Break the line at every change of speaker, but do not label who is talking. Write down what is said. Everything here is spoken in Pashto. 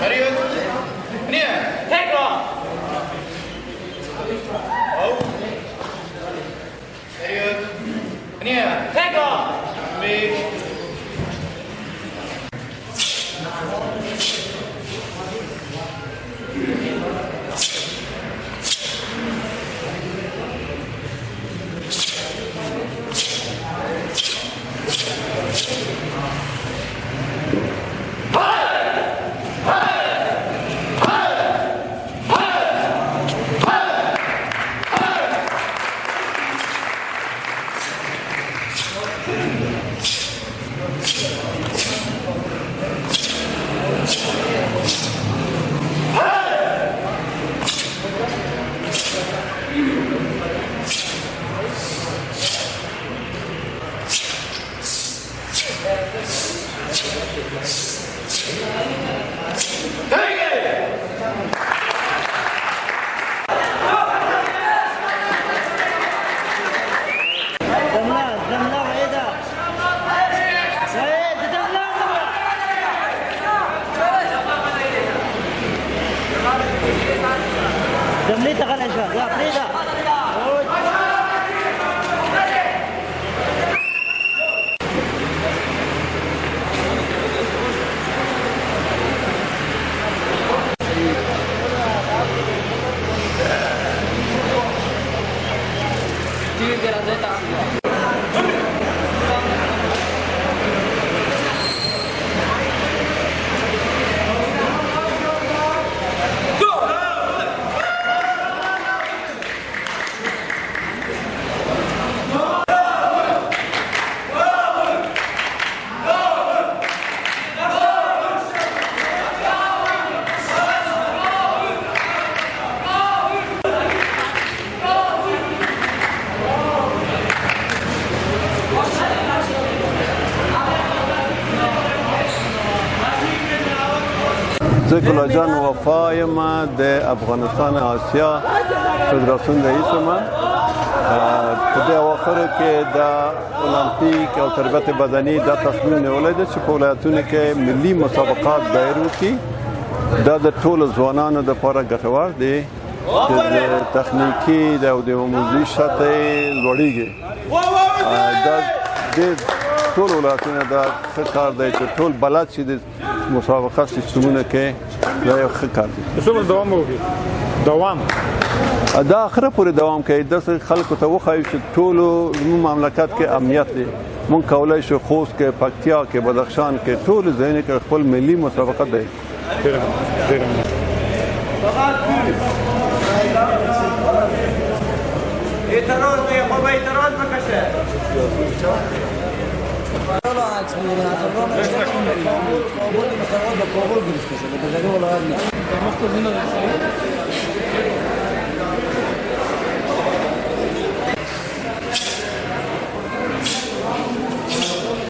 Period. Near. Take off. Oh. Period. Near. Take off. Big.
جمليتك على الاشواق يا فريده.
زه ګل جان وفا یم د افغانستان آسیا فدراسیون رئیس یم. په دې اواخرو کې د المپیک او تربیت بدني دا تصمیم نیولی دی چې په ولایتونو کې ملي مسابقات دایر وکړي. دا د ټولو ځوانانو دپاره ګټور دی چې د تخنیکي او د عمومي سطح لوړېږي. دا د ټول ولایتونو دا ښه کار دی چې ټول بلد شي د مسابقه سیستمونه کې دا یو ښه کار دی.
څومره دوام وکړي؟ دوام
دا آخره پورې دوام کوي. داسې خلکو ته وښایو چې ټولو زموږ مملکت کې امنیت دی. موږ کولی شو خوست کې، پکتیا کې، بدخشان کې ټولو ځایونو کې خپل ملي مسابقه دی.
اعتراض به خب اعتراض بکشه. کابل مساوات به کابل گرفته شده. به جای ولایت نه.